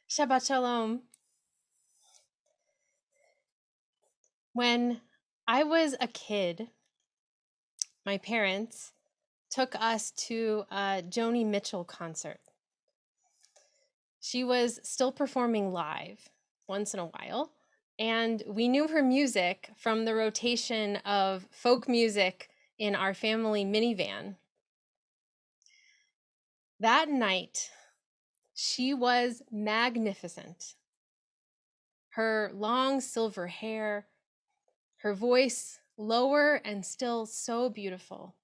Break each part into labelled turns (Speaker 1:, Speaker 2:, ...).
Speaker 1: Shabbat Shalom. When I was a kid, my parents took us to a Joni Mitchell concert. She was still performing live once in a while, and we knew her music from the rotation of folk music in our family minivan. That night, she was magnificent. Her long silver hair, her voice lower and still so beautiful,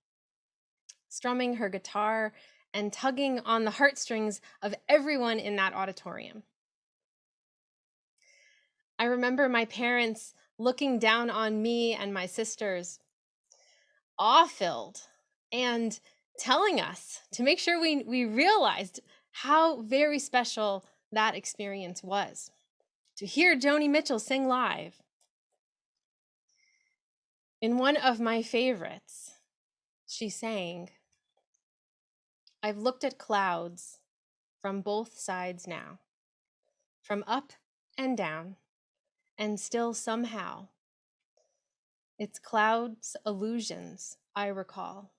Speaker 1: strumming her guitar and tugging on the heartstrings of everyone in that auditorium. I remember my parents looking down on me and my sisters, awe-filled, and telling us to make sure we realized how very special that experience was, to hear Joni Mitchell sing live. In one of my favorites, she sang, "I've looked at clouds from both sides now, from up and down, and still somehow it's clouds' illusions I recall.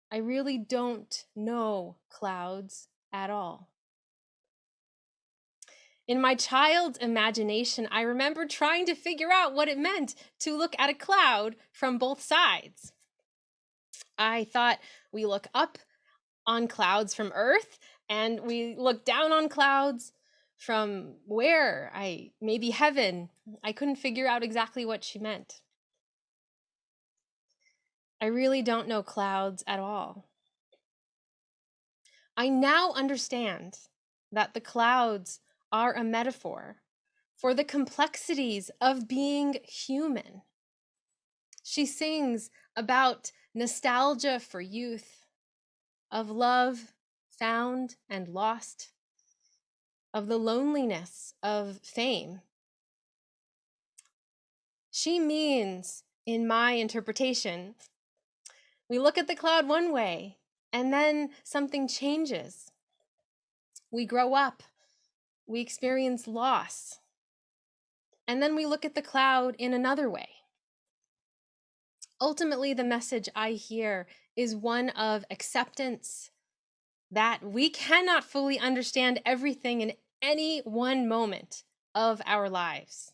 Speaker 1: I really don't know clouds at all." In my child's imagination, I remember trying to figure out what it meant to look at a cloud from both sides. I thought we look up on clouds from Earth, and we look down on clouds from where? Maybe heaven. I couldn't figure out exactly what she meant. I really don't know clouds at all. I now understand that the clouds are a metaphor for the complexities of being human. She sings about nostalgia for youth, of love found and lost, of the loneliness of fame. She means, in my interpretation, we look at the cloud one way, and then something changes. We grow up, we experience loss, and then we look at the cloud in another way. Ultimately, the message I hear is one of acceptance, that we cannot fully understand everything in any one moment of our lives.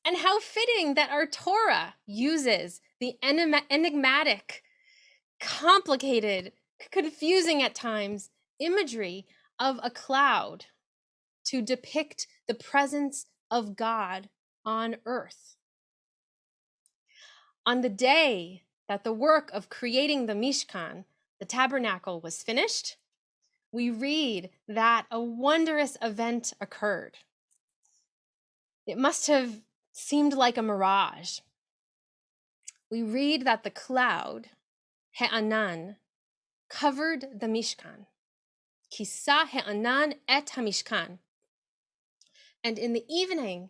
Speaker 1: And how fitting that our Torah uses the enigmatic, complicated, confusing at times imagery of a cloud to depict the presence of God on earth. On the day that the work of creating the Mishkan, the tabernacle, was finished, we read that a wondrous event occurred. It must have seemed like a mirage. We read that the cloud, He'anan, covered the Mishkan. Kisa He'anan et HaMishkan. And in the evening,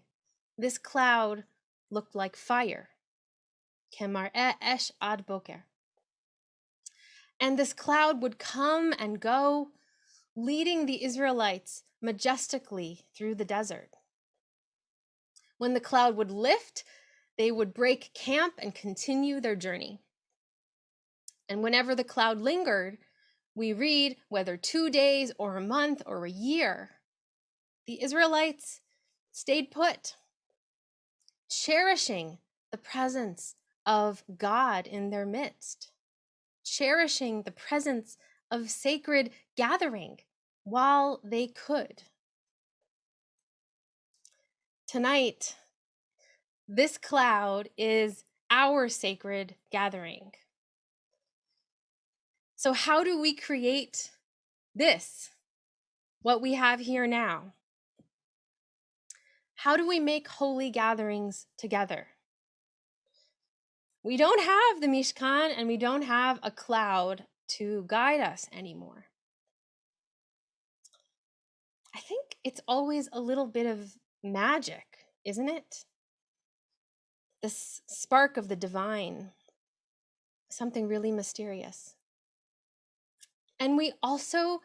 Speaker 1: this cloud looked like fire. Kemar'eh esh ad boker. And this cloud would come and go, leading the Israelites majestically through the desert. When the cloud would lift, they would break camp and continue their journey. And whenever the cloud lingered, we read, whether 2 days or a month or a year, the Israelites stayed put, cherishing the presence of God in their midst, cherishing the presence of sacred gathering while they could. Tonight, this cloud is our sacred gathering. So how do we create this, what we have here now? How do we make holy gatherings together? We don't have the Mishkan, and we don't have a cloud to guide us anymore. I think it's always a little bit of magic, isn't it? This spark of the divine, something really mysterious. And we also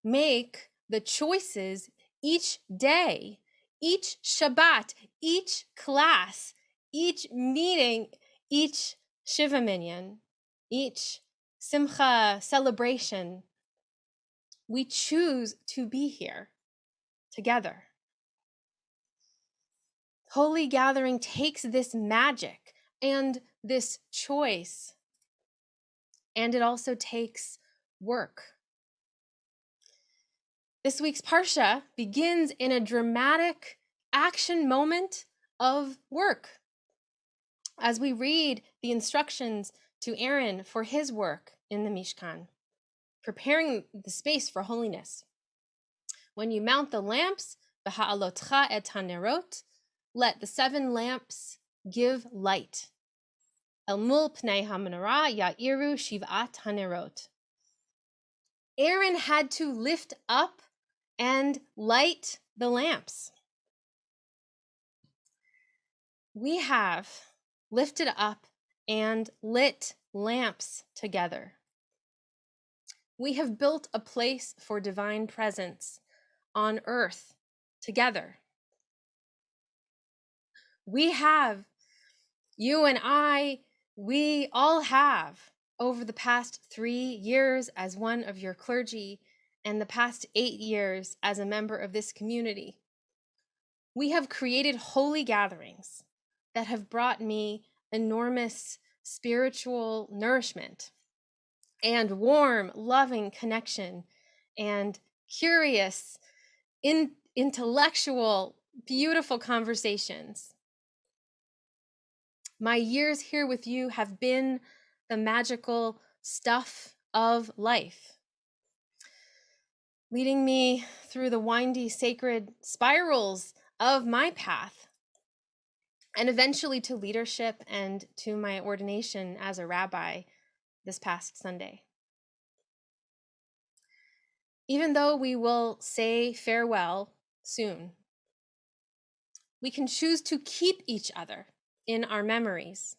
Speaker 1: make the choices each day, each Shabbat, each class, each meeting, each Shiva Minyan, each Simcha celebration, we choose to be here together. Holy Gathering takes this magic and this choice, and it also takes work. This week's Parsha begins in a dramatic action moment of work as we read the instructions to Aaron for his work in the Mishkan, preparing the space for holiness. When you mount the lamps, Beha'Alotcha et hanerot, let the 7 lamps give light. El mul pnei hamenorah ya'iru shiv'at hanerot. Aaron had to lift up and light the lamps. We have lifted up and lit lamps together. We have built a place for divine presence on earth together. We have, you and I, we all have, over the past 3 years as one of your clergy and the past 8 years as a member of this community, we have created holy gatherings that have brought me enormous spiritual nourishment and warm, loving connection and curious, intellectual, beautiful conversations. My years here with you have been the magical stuff of life, leading me through the windy, sacred spirals of my path, and eventually to leadership and to my ordination as a rabbi this past Sunday. Even though we will say farewell soon, we can choose to keep each other in our memories.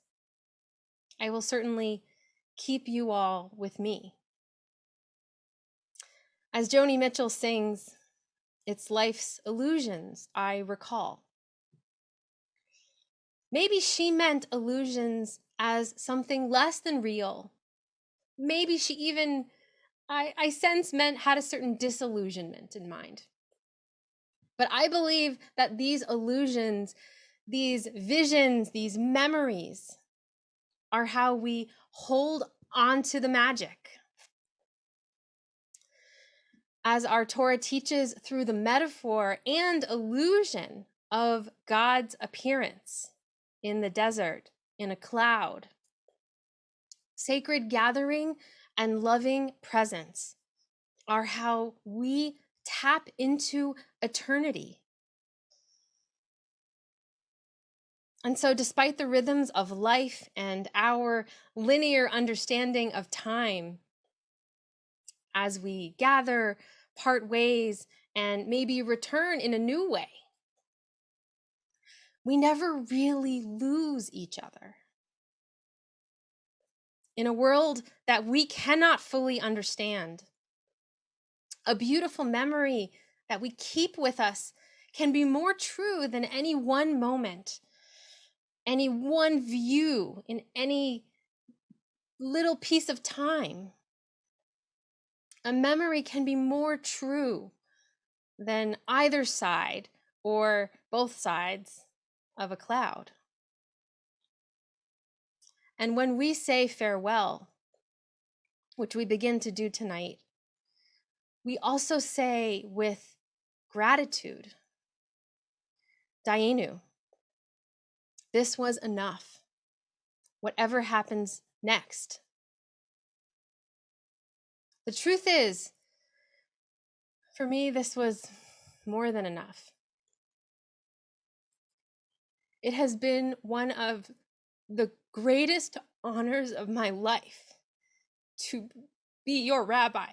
Speaker 1: I will certainly keep you all with me. As Joni Mitchell sings, it's life's illusions I recall. Maybe she meant illusions as something less than real. Maybe she even, I sense, had a certain disillusionment in mind. But I believe that these illusions, these visions, these memories are how we hold on to the magic. As our Torah teaches through the metaphor and illusion of God's appearance in the desert, in a cloud, sacred gathering and loving presence are how we tap into eternity. And so, despite the rhythms of life and our linear understanding of time, as we gather, part ways, and maybe return in a new way, we never really lose each other. In a world that we cannot fully understand, a beautiful memory that we keep with us can be more true than any one moment, any one view in any little piece of time. A memory can be more true than either side or both sides of a cloud. And when we say farewell, which we begin to do tonight, we also say with gratitude, Dayenu, this was enough. Whatever happens next. The truth is, for me, this was more than enough. It has been one of the greatest honors of my life to be your rabbi.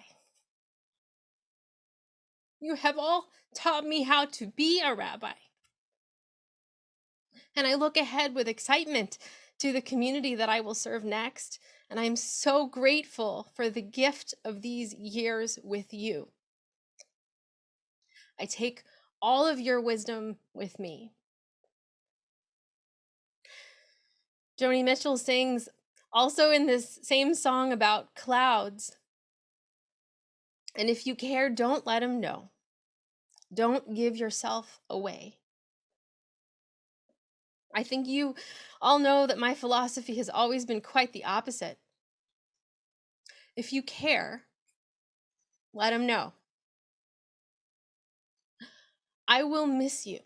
Speaker 1: You have all taught me how to be a rabbi. And I look ahead with excitement to the community that I will serve next. And I'm so grateful for the gift of these years with you. I take all of your wisdom with me. Joni Mitchell sings also in this same song about clouds. And if you care, don't let them know. Don't give yourself away. I think you all know that my philosophy has always been quite the opposite. If you care, let them know. I will miss you.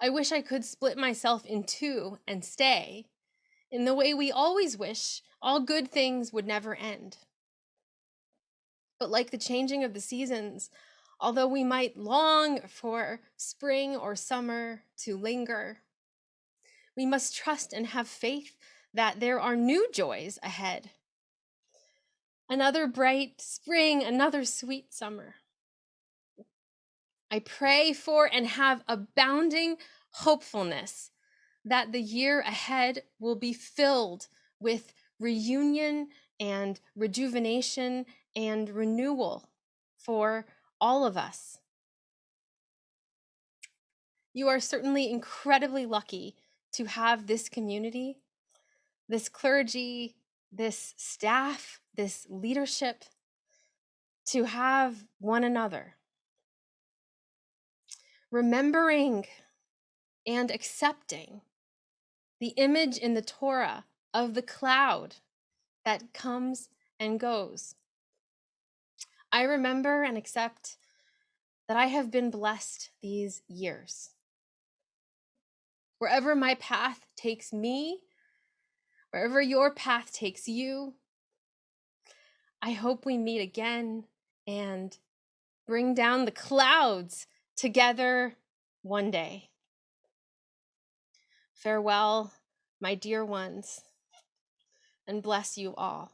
Speaker 1: I wish I could split myself in two and stay, in the way we always wish all good things would never end. But like the changing of the seasons, although we might long for spring or summer to linger, we must trust and have faith that there are new joys ahead. Another bright spring, another sweet summer. I pray for and have abounding hopefulness that the year ahead will be filled with reunion and rejuvenation and renewal for all of us. You are certainly incredibly lucky to have this community, this clergy, this staff, this leadership, to have one another. Remembering and accepting the image in the Torah of the cloud that comes and goes. I remember and accept that I have been blessed these years. Wherever my path takes me, wherever your path takes you, I hope we meet again and bring down the clouds together one day. Farewell, my dear ones, and bless you all.